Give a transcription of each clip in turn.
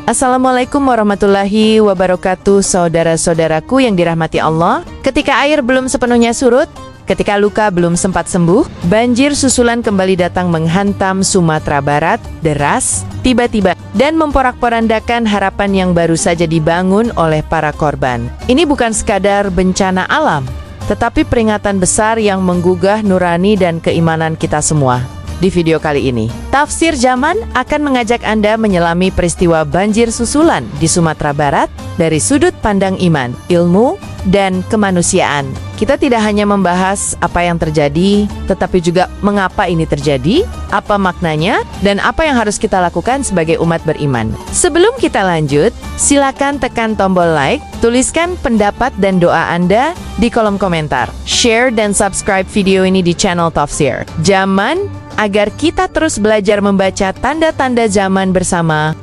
Assalamualaikum warahmatullahi wabarakatuh, saudara-saudaraku yang dirahmati Allah. Ketika air belum sepenuhnya surut, ketika luka belum sempat sembuh, banjir susulan kembali datang menghantam Sumatera Barat, deras, tiba-tiba, dan memporak-porandakan harapan yang baru saja dibangun oleh para korban. Ini bukan sekadar bencana alam, tetapi peringatan besar yang menggugah nurani dan keimanan kita semua. Di video kali ini, Tafsir Zaman akan mengajak Anda menyelami peristiwa banjir susulan di Sumatera Barat dari sudut pandang iman, ilmu, dan kemanusiaan. Kita tidak hanya membahas apa yang terjadi, tetapi juga mengapa ini terjadi, apa maknanya, dan apa yang harus kita lakukan sebagai umat beriman. Sebelum kita lanjut, silakan tekan tombol like, tuliskan pendapat dan doa Anda di kolom komentar. Share dan subscribe video ini di channel Tafsir Zaman agar kita terus belajar membaca tanda-tanda zaman bersama.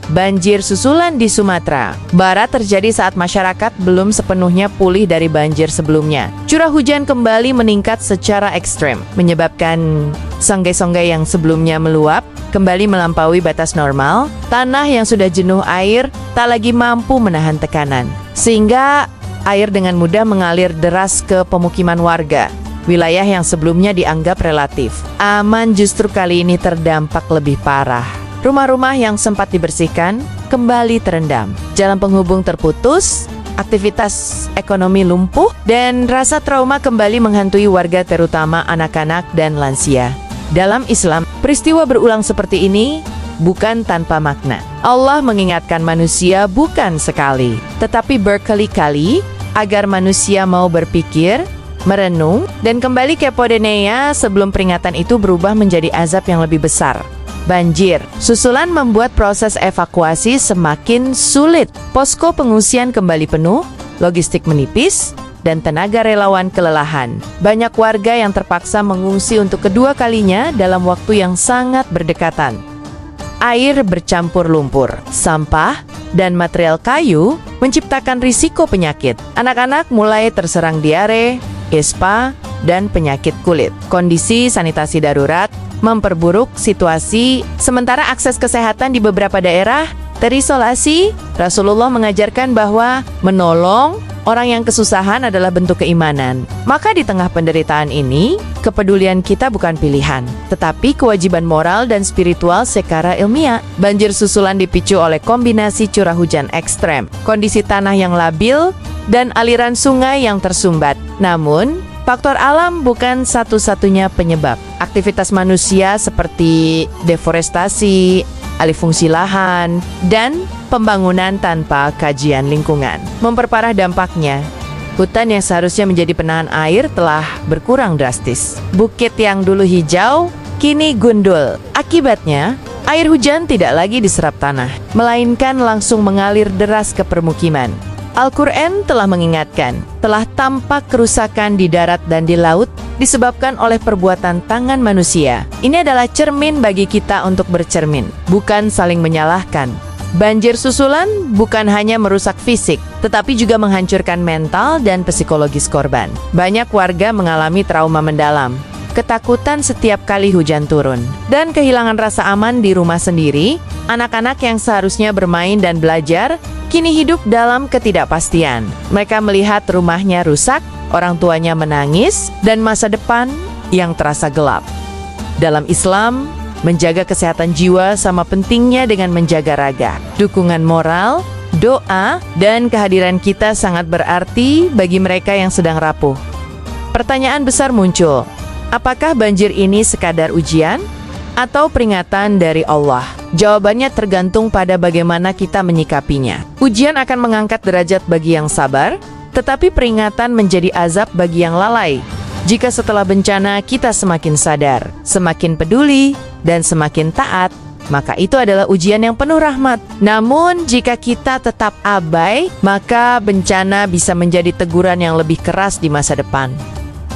Banjir susulan di Sumatera Barat terjadi saat masyarakat belum sepenuhnya pulih dari banjir sebelumnya. Curah hujan kembali meningkat secara ekstrem, menyebabkan sungai-sungai yang sebelumnya meluap kembali melampaui batas normal. Tanah yang sudah jenuh air tak lagi mampu menahan tekanan, sehingga air dengan mudah mengalir deras ke pemukiman warga. Wilayah yang sebelumnya dianggap relatif aman justru kali ini terdampak lebih parah. Rumah-rumah yang sempat dibersihkan kembali terendam. Jalan penghubung terputus, aktivitas ekonomi lumpuh, dan rasa trauma kembali menghantui warga terutama anak-anak dan lansia. Dalam Islam, peristiwa berulang seperti ini bukan tanpa makna. Allah mengingatkan manusia bukan sekali, tetapi berkali-kali agar manusia mau berpikir, merenung, dan kembali ke Podenea sebelum peringatan itu berubah menjadi azab yang lebih besar. Banjir susulan membuat proses evakuasi semakin sulit. Posko pengungsian kembali penuh, logistik menipis, dan tenaga relawan kelelahan. Banyak warga yang terpaksa mengungsi untuk kedua kalinya dalam waktu yang sangat berdekatan. Air bercampur lumpur, sampah, dan material kayu menciptakan risiko penyakit. Anak-anak mulai terserang diare, ispa, dan penyakit kulit. Kondisi sanitasi darurat memperburuk situasi, sementara akses kesehatan di beberapa daerah terisolasi. Rasulullah mengajarkan bahwa menolong orang yang kesusahan adalah bentuk keimanan. Maka di tengah penderitaan ini, kepedulian kita bukan pilihan, tetapi kewajiban moral dan spiritual secara ilmiah. Banjir susulan dipicu oleh kombinasi curah hujan ekstrem, kondisi tanah yang labil, dan aliran sungai yang tersumbat. Namun, faktor alam bukan satu-satunya penyebab. Aktivitas manusia seperti deforestasi, alih fungsi lahan, dan pembangunan tanpa kajian lingkungan memperparah dampaknya. Hutan yang seharusnya menjadi penahan air telah berkurang drastis. Bukit yang dulu hijau, kini gundul. Akibatnya, air hujan tidak lagi diserap tanah, melainkan langsung mengalir deras ke permukiman. Al-Quran telah mengingatkan, telah tampak kerusakan di darat dan di laut disebabkan oleh perbuatan tangan manusia. Ini adalah cermin bagi kita untuk bercermin, bukan saling menyalahkan. Banjir susulan bukan hanya merusak fisik, tetapi juga menghancurkan mental dan psikologis korban. Banyak warga mengalami trauma mendalam, ketakutan setiap kali hujan turun, dan kehilangan rasa aman di rumah sendiri. Anak-anak yang seharusnya bermain dan belajar kini hidup dalam ketidakpastian. Mereka melihat rumahnya rusak, orang tuanya menangis, dan masa depan yang terasa gelap. Dalam Islam, menjaga kesehatan jiwa sama pentingnya dengan menjaga raga. Dukungan moral, doa, dan kehadiran kita sangat berarti bagi mereka yang sedang rapuh. Pertanyaan besar muncul, apakah banjir ini sekadar ujian atau peringatan dari Allah? Jawabannya tergantung pada bagaimana kita menyikapinya. Ujian akan mengangkat derajat bagi yang sabar, tetapi peringatan menjadi azab bagi yang lalai. Jika setelah bencana kita semakin sadar, semakin peduli, dan semakin taat, maka itu adalah ujian yang penuh rahmat. Namun, jika kita tetap abai, maka bencana bisa menjadi teguran yang lebih keras di masa depan.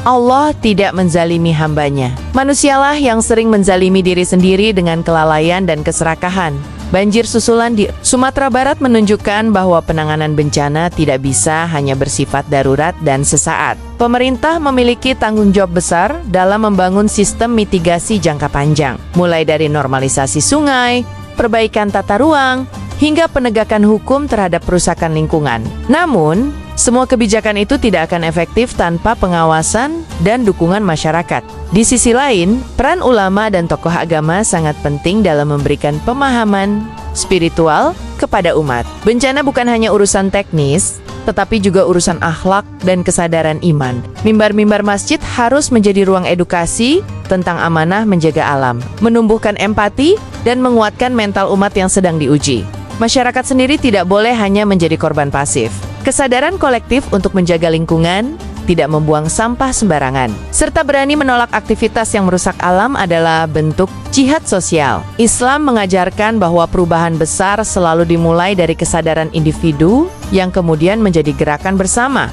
Allah tidak menzalimi hambanya. Manusialah yang sering menzalimi diri sendiri dengan kelalaian dan keserakahan. Banjir susulan di Sumatera Barat menunjukkan bahwa penanganan bencana tidak bisa hanya bersifat darurat dan sesaat. Pemerintah memiliki tanggung jawab besar dalam membangun sistem mitigasi jangka panjang, mulai dari normalisasi sungai, perbaikan tata ruang, hingga penegakan hukum terhadap perusakan lingkungan. Namun, semua kebijakan itu tidak akan efektif tanpa pengawasan dan dukungan masyarakat. Di sisi lain, peran ulama dan tokoh agama sangat penting dalam memberikan pemahaman spiritual kepada umat. Bencana bukan hanya urusan teknis, tetapi juga urusan akhlak dan kesadaran iman. Mimbar-mimbar masjid harus menjadi ruang edukasi tentang amanah menjaga alam, menumbuhkan empati, dan menguatkan mental umat yang sedang diuji. Masyarakat sendiri tidak boleh hanya menjadi korban pasif. Kesadaran kolektif untuk menjaga lingkungan, tidak membuang sampah sembarangan, serta berani menolak aktivitas yang merusak alam adalah bentuk jihad sosial. Islam mengajarkan bahwa perubahan besar selalu dimulai dari kesadaran individu yang kemudian menjadi gerakan bersama.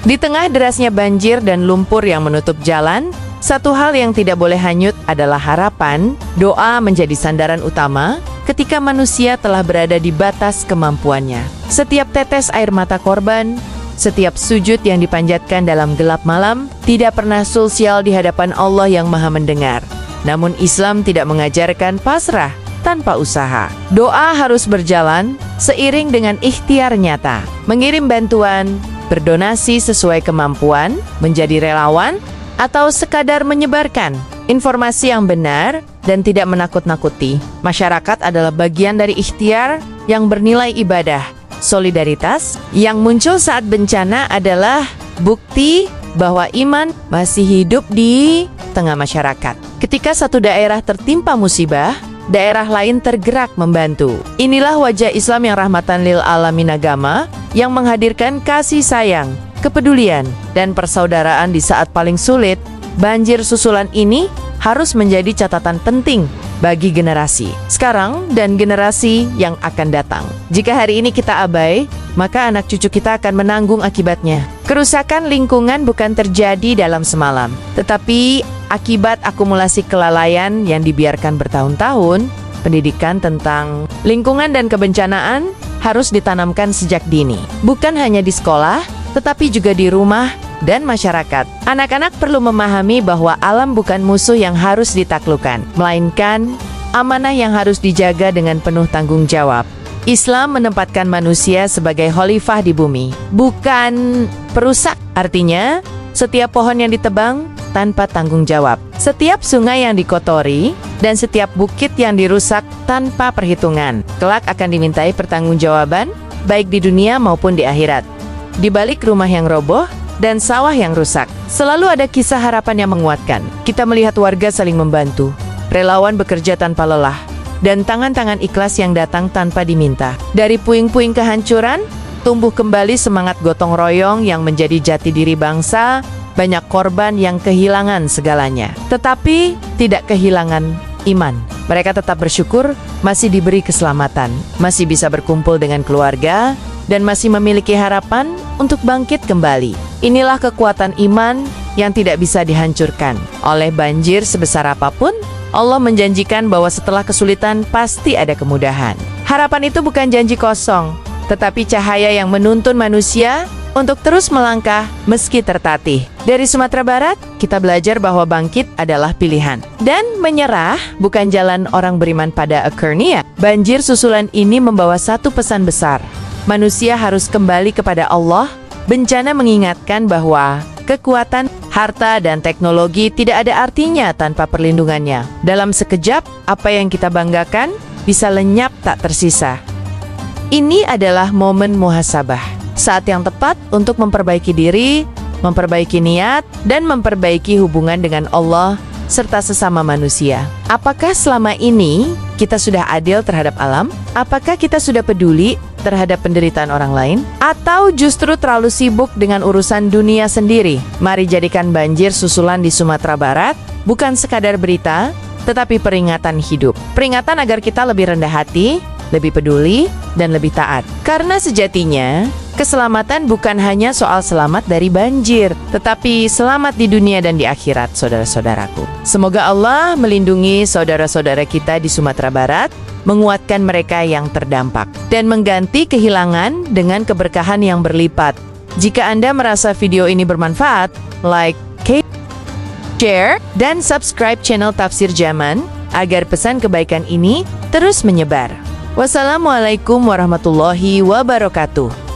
Di tengah derasnya banjir dan lumpur yang menutup jalan, satu hal yang tidak boleh hanyut adalah harapan. Doa menjadi sandaran utama ketika manusia telah berada di batas kemampuannya. Setiap tetes air mata korban, setiap sujud yang dipanjatkan dalam gelap malam, tidak pernah sulsial di hadapan Allah yang Maha Mendengar. Namun Islam tidak mengajarkan pasrah tanpa usaha. Doa harus berjalan seiring dengan ikhtiar nyata. Mengirim bantuan, berdonasi sesuai kemampuan, menjadi relawan, atau sekadar menyebarkan informasi yang benar dan tidak menakut-nakuti. Masyarakat adalah bagian dari ikhtiar yang bernilai ibadah. Solidaritas yang muncul saat bencana adalah bukti bahwa iman masih hidup di tengah masyarakat. Ketika satu daerah tertimpa musibah, daerah lain tergerak membantu. Inilah wajah Islam yang rahmatan lil alamin, agama yang menghadirkan kasih sayang, kepedulian, dan persaudaraan di saat paling sulit. Banjir susulan ini harus menjadi catatan penting bagi generasi sekarang dan generasi yang akan datang. Jika hari ini kita abai, maka anak cucu kita akan menanggung akibatnya. Kerusakan lingkungan bukan terjadi dalam semalam, tetapi akibat akumulasi kelalaian yang dibiarkan bertahun-tahun. Pendidikan tentang lingkungan dan kebencanaan harus ditanamkan sejak dini, bukan hanya di sekolah, tetapi juga di rumah dan masyarakat. Anak-anak perlu memahami bahwa alam bukan musuh yang harus ditaklukkan, melainkan amanah yang harus dijaga dengan penuh tanggung jawab. Islam menempatkan manusia sebagai khalifah di bumi, bukan perusak. Artinya, setiap pohon yang ditebang tanpa tanggung jawab, setiap sungai yang dikotori, dan setiap bukit yang dirusak tanpa perhitungan, kelak akan dimintai pertanggungjawaban, baik di dunia maupun di akhirat. Di balik rumah yang roboh dan sawah yang rusak, selalu ada kisah harapan yang menguatkan. Kita melihat warga saling membantu, relawan bekerja tanpa lelah, dan tangan-tangan ikhlas yang datang tanpa diminta. Dari puing-puing kehancuran, tumbuh kembali semangat gotong royong yang menjadi jati diri bangsa. Banyak korban yang kehilangan segalanya, tetapi tidak kehilangan iman. Mereka tetap bersyukur masih diberi keselamatan, masih bisa berkumpul dengan keluarga, dan masih memiliki harapan untuk bangkit kembali. Inilah kekuatan iman yang tidak bisa dihancurkan oleh banjir sebesar apapun. Allah menjanjikan bahwa setelah kesulitan pasti ada kemudahan. Harapan itu bukan janji kosong, tetapi cahaya yang menuntun manusia untuk terus melangkah meski tertatih. Dari Sumatera Barat, kita belajar bahwa bangkit adalah pilihan. Dan menyerah bukan jalan orang beriman pada akhirnya. Banjir susulan ini membawa satu pesan besar. Manusia harus kembali kepada Allah. Bencana mengingatkan bahwa kekuatan, harta, dan teknologi tidak ada artinya tanpa perlindungannya. Dalam sekejap, apa yang kita banggakan bisa lenyap tak tersisa. Ini adalah momen muhasabah. Saat yang tepat untuk memperbaiki diri, memperbaiki niat, dan memperbaiki hubungan dengan Allah serta sesama manusia. Apakah selama ini kita sudah adil terhadap alam? Apakah kita sudah peduli terhadap penderitaan orang lain? Atau justru terlalu sibuk dengan urusan dunia sendiri? Mari jadikan banjir susulan di Sumatera Barat bukan sekadar berita, tetapi peringatan hidup. Peringatan agar kita lebih rendah hati, lebih peduli, dan lebih taat. Karena sejatinya, keselamatan bukan hanya soal selamat dari banjir, tetapi selamat di dunia dan di akhirat, saudara-saudaraku. Semoga Allah melindungi saudara-saudara kita di Sumatera Barat, menguatkan mereka yang terdampak, dan mengganti kehilangan dengan keberkahan yang berlipat. Jika Anda merasa video ini bermanfaat, like, share, dan subscribe channel Tafsir Zaman, agar pesan kebaikan ini terus menyebar. Wassalamualaikum warahmatullahi wabarakatuh.